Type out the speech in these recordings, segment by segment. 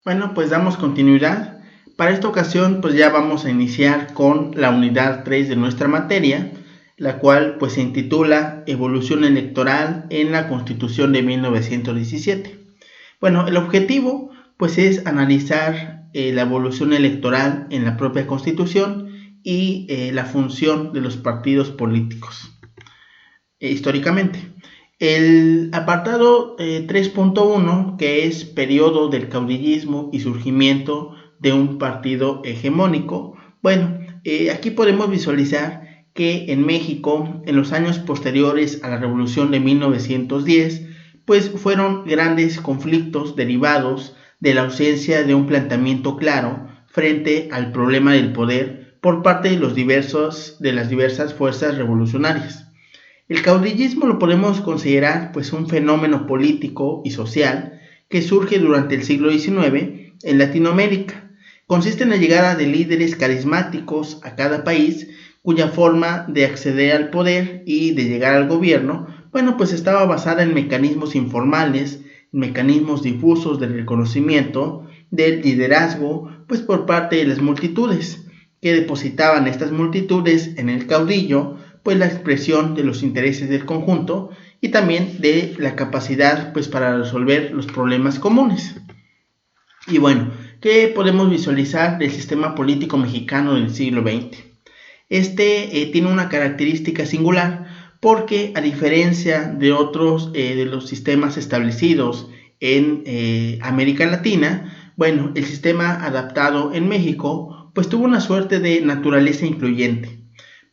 Bueno, pues damos continuidad. Para esta ocasión, pues ya vamos a iniciar con la unidad 3 de nuestra materia, la cual pues se intitula Evolución electoral en la Constitución de 1917. Bueno, el objetivo pues es analizar la evolución electoral en la propia Constitución y la función de los partidos políticos históricamente. El apartado 3.1, que es periodo del caudillismo y surgimiento de un partido hegemónico. Bueno, aquí podemos visualizar que en México, en los años posteriores a la Revolución de 1910, pues fueron grandes conflictos derivados de la ausencia de un planteamiento claro frente al problema del poder por parte de las diversas fuerzas revolucionarias. El caudillismo lo podemos considerar pues un fenómeno político y social que surge durante el siglo XIX en Latinoamérica. Consiste en la llegada de líderes carismáticos a cada país cuya forma de acceder al poder y de llegar al gobierno, bueno, pues estaba basada en mecanismos informales, mecanismos difusos del reconocimiento, del liderazgo, pues por parte de las multitudes, que depositaban estas multitudes en el caudillo, pues la expresión de los intereses del conjunto y también de la capacidad pues para resolver los problemas comunes. Y bueno, ¿qué podemos visualizar del sistema político mexicano del siglo XX? Tiene una característica singular porque a diferencia de otros de los sistemas establecidos en América Latina, bueno, el sistema adaptado en México pues tuvo una suerte de naturaleza incluyente,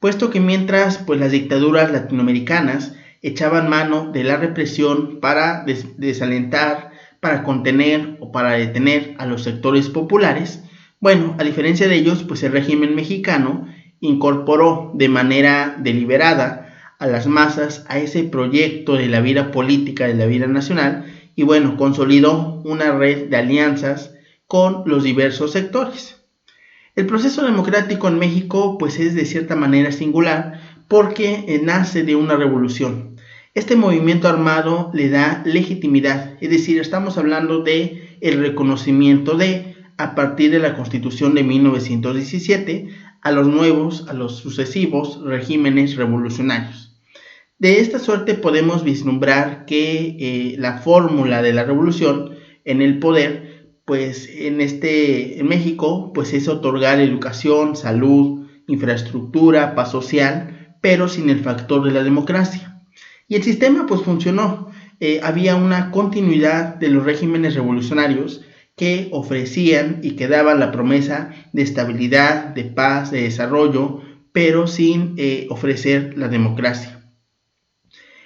puesto que mientras pues las dictaduras latinoamericanas echaban mano de la represión para desalentar, para contener o para detener a los sectores populares, bueno, a diferencia de ellos, pues el régimen mexicano incorporó de manera deliberada a las masas a ese proyecto de la vida política, de la vida nacional, y bueno, consolidó una red de alianzas con los diversos sectores. El proceso democrático en México pues es de cierta manera singular porque nace de una revolución. Este movimiento armado le da legitimidad, es decir, estamos hablando de el reconocimiento a partir de la Constitución de 1917, a los sucesivos regímenes revolucionarios. De esta suerte podemos vislumbrar que la fórmula de la revolución en el poder pues en México pues es otorgar educación, salud, infraestructura, paz social, pero sin el factor de la democracia. Y el sistema pues funcionó. Había una continuidad de los regímenes revolucionarios que ofrecían y que daban la promesa de estabilidad, de paz, de desarrollo, pero sin ofrecer la democracia.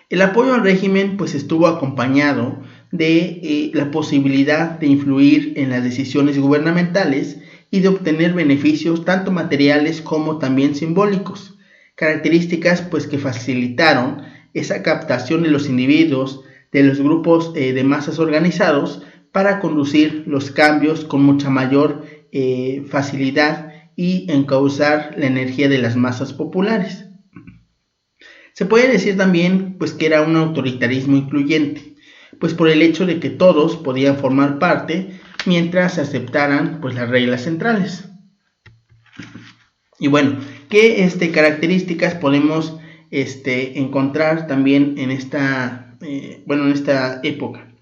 El apoyo al régimen pues estuvo acompañado de la posibilidad de influir en las decisiones gubernamentales y de obtener beneficios tanto materiales como también simbólicos, características pues que facilitaron esa captación de los individuos, de los grupos de masas organizados para conducir los cambios con mucha mayor facilidad y encauzar la energía de las masas populares. Se puede decir también pues que era un autoritarismo incluyente, pues por el hecho de que todos podían formar parte mientras se aceptaran pues las reglas centrales. Y bueno, ¿qué características podemos encontrar también en esta época?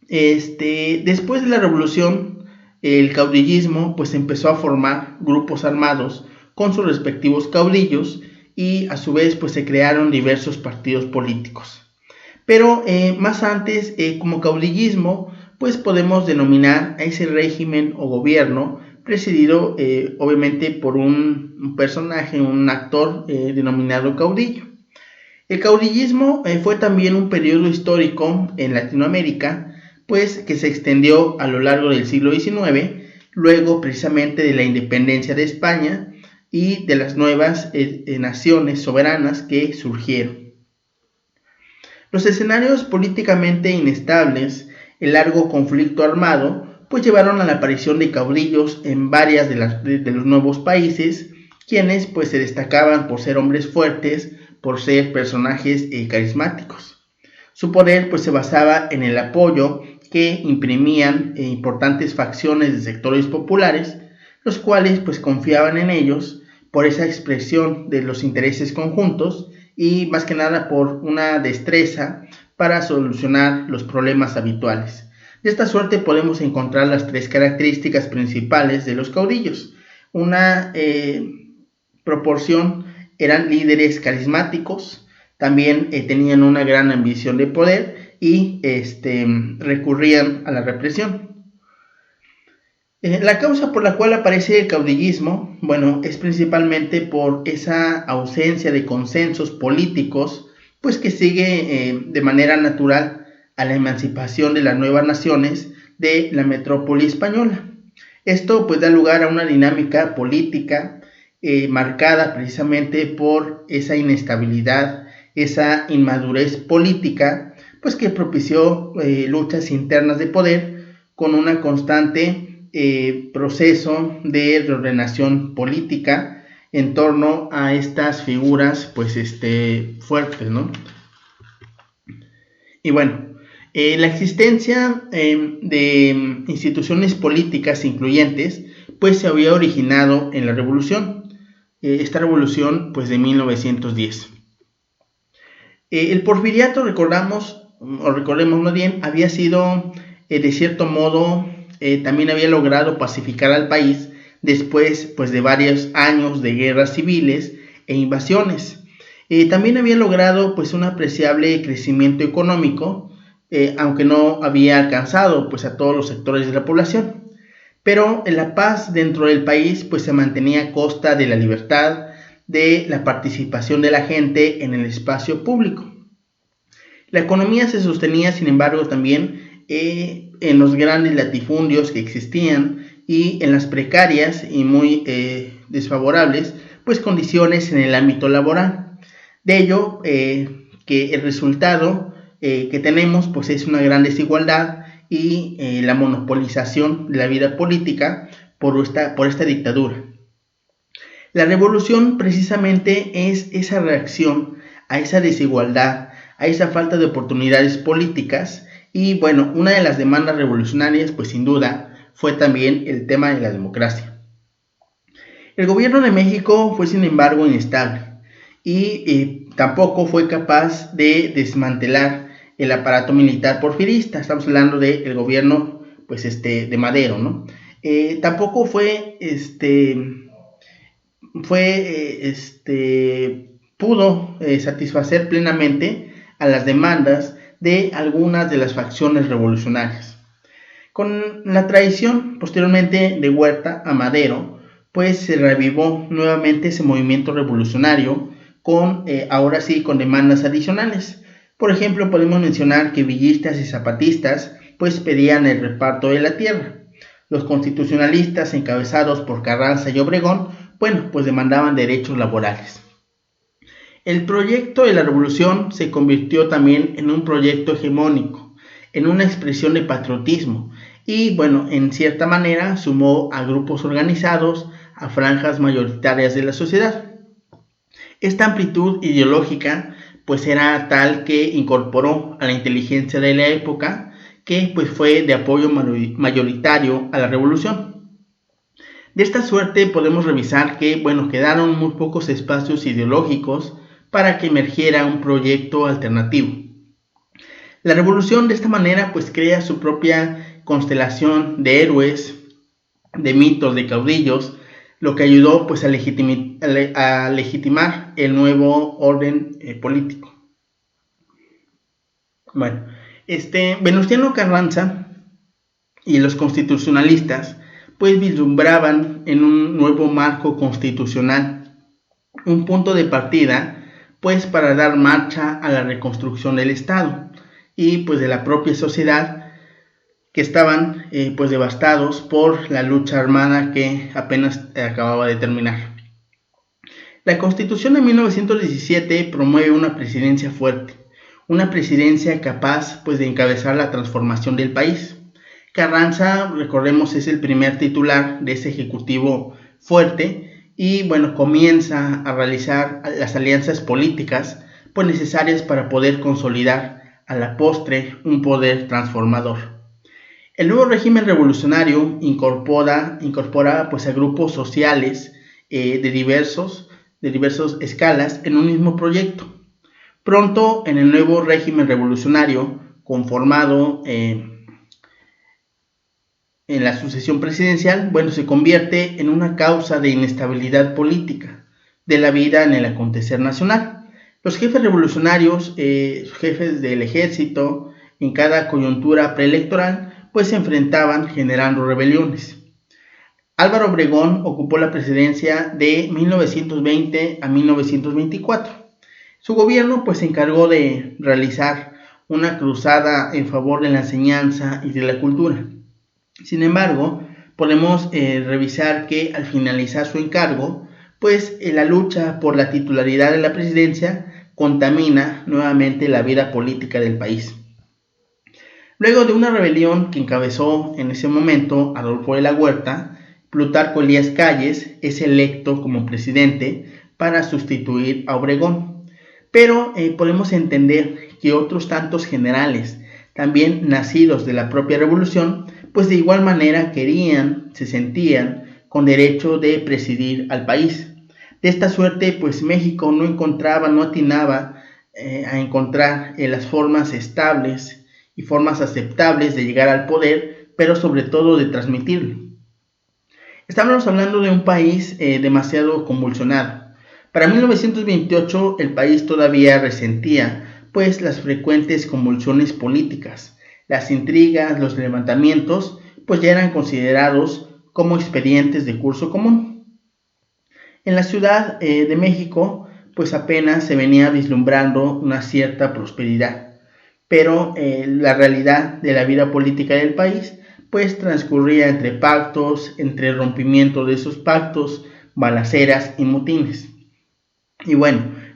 Después de la revolución, el caudillismo pues empezó a formar grupos armados con sus respectivos caudillos y a su vez pues se crearon diversos partidos políticos. Pero más antes, como caudillismo, pues podemos denominar a ese régimen o gobierno presidido obviamente por un personaje, un actor denominado caudillo. El caudillismo fue también un periodo histórico en Latinoamérica, pues que se extendió a lo largo del siglo XIX, luego precisamente de la independencia de España y de las nuevas naciones soberanas que surgieron. Los escenarios políticamente inestables, el largo conflicto armado, pues llevaron a la aparición de caudillos en varias de los nuevos países, quienes pues se destacaban por ser hombres fuertes, por ser personajes carismáticos. Su poder pues se basaba en el apoyo que imprimían importantes facciones de sectores populares, los cuales pues confiaban en ellos por esa expresión de los intereses conjuntos y más que nada por una destreza para solucionar los problemas habituales. De esta suerte podemos encontrar las tres características principales de los caudillos. Una proporción eran líderes carismáticos, también tenían una gran ambición de poder y recurrían a la represión. La causa por la cual aparece el caudillismo, es principalmente por esa ausencia de consensos políticos, pues que sigue de manera natural a la emancipación de las nuevas naciones de la metrópoli española. Esto pues da lugar a una dinámica política marcada precisamente por esa inestabilidad, esa inmadurez política, pues que propició luchas internas de poder con una constante proceso de reordenación política en torno a estas figuras fuertes, ¿no? Y la existencia de instituciones políticas incluyentes pues se había originado en la revolución, esta revolución pues de 1910. El porfiriato, recordemos más bien, había sido de cierto modo también había logrado pacificar al país después pues de varios años de guerras civiles e invasiones. También había logrado pues un apreciable crecimiento económico, aunque no había alcanzado pues a todos los sectores de la población. Pero la paz dentro del país pues se mantenía a costa de la libertad, de la participación de la gente en el espacio público. La economía se sostenía, sin embargo, también en los grandes latifundios que existían y en las precarias y muy desfavorables pues condiciones en el ámbito laboral. De ello que el resultado que tenemos pues es una gran desigualdad y la monopolización de la vida política por esta dictadura. La revolución precisamente es esa reacción a esa desigualdad, a esa falta de oportunidades políticas. Y una de las demandas revolucionarias, pues sin duda, fue también el tema de la democracia. El gobierno de México fue sin embargo inestable y tampoco fue capaz de desmantelar el aparato militar porfirista. Estamos hablando del gobierno de Madero, ¿no? Tampoco pudo satisfacer plenamente a las demandas de algunas de las facciones revolucionarias. Con la traición posteriormente de Huerta a Madero, pues se revivó nuevamente ese movimiento revolucionario con ahora sí con demandas adicionales. Por ejemplo, podemos mencionar que villistas y zapatistas pues pedían el reparto de la tierra. Los constitucionalistas encabezados por Carranza y Obregón, pues demandaban derechos laborales. El proyecto de la revolución se convirtió también en un proyecto hegemónico, en una expresión de patriotismo y en cierta manera sumó a grupos organizados, a franjas mayoritarias de la sociedad. Esta amplitud ideológica pues era tal que incorporó a la inteligencia de la época que pues fue de apoyo mayoritario a la revolución. De esta suerte podemos revisar que quedaron muy pocos espacios ideológicos para que emergiera un proyecto alternativo. La revolución de esta manera pues crea su propia constelación de héroes, de mitos, de caudillos, lo que ayudó pues a legitimar el nuevo orden político. Venustiano Carranza y los constitucionalistas pues vislumbraban en un nuevo marco constitucional un punto de partida pues para dar marcha a la reconstrucción del Estado y pues de la propia sociedad, que estaban pues devastados por la lucha armada que apenas acababa de terminar. La Constitución de 1917 promueve una presidencia fuerte, una presidencia capaz pues de encabezar la transformación del país. Carranza, recordemos, es el primer titular de ese ejecutivo fuerte y comienza a realizar las alianzas políticas pues necesarias para poder consolidar a la postre un poder transformador. El nuevo régimen revolucionario incorpora pues, a grupos sociales de diversos escalas en un mismo proyecto. Pronto, en el nuevo régimen revolucionario conformado en la sucesión presidencial, se convierte en una causa de inestabilidad política de la vida en el acontecer nacional. Los jefes revolucionarios, jefes del ejército, en cada coyuntura preelectoral, pues se enfrentaban generando rebeliones. Álvaro Obregón ocupó la presidencia de 1920 a 1924. Su gobierno pues se encargó de realizar una cruzada en favor de la enseñanza y de la cultura. Sin embargo, podemos revisar que al finalizar su encargo, pues la lucha por la titularidad de la presidencia contamina nuevamente la vida política del país. Luego de una rebelión que encabezó en ese momento Adolfo de la Huerta, Plutarco Elías Calles es electo como presidente para sustituir a Obregón. Pero podemos entender que otros tantos generales, también nacidos de la propia revolución, pues de igual manera se sentían con derecho de presidir al país. De esta suerte, pues México no atinaba a encontrar las formas estables y formas aceptables de llegar al poder, pero sobre todo de transmitirlo. Estamos hablando de un país demasiado convulsionado. Para 1928 el país todavía resentía pues las frecuentes convulsiones políticas. Las intrigas, los levantamientos pues ya eran considerados como expedientes de curso común. En la Ciudad de México pues apenas se venía vislumbrando una cierta prosperidad, pero la realidad de la vida política del país pues transcurría entre pactos, entre rompimiento de esos pactos, balaceras y motines. Y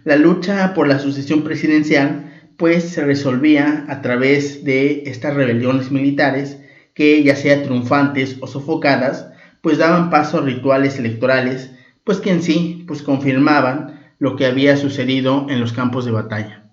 la lucha por la sucesión presidencial pues se resolvía a través de estas rebeliones militares que, ya sea triunfantes o sofocadas, pues daban paso a rituales electorales pues que en sí pues confirmaban lo que había sucedido en los campos de batalla.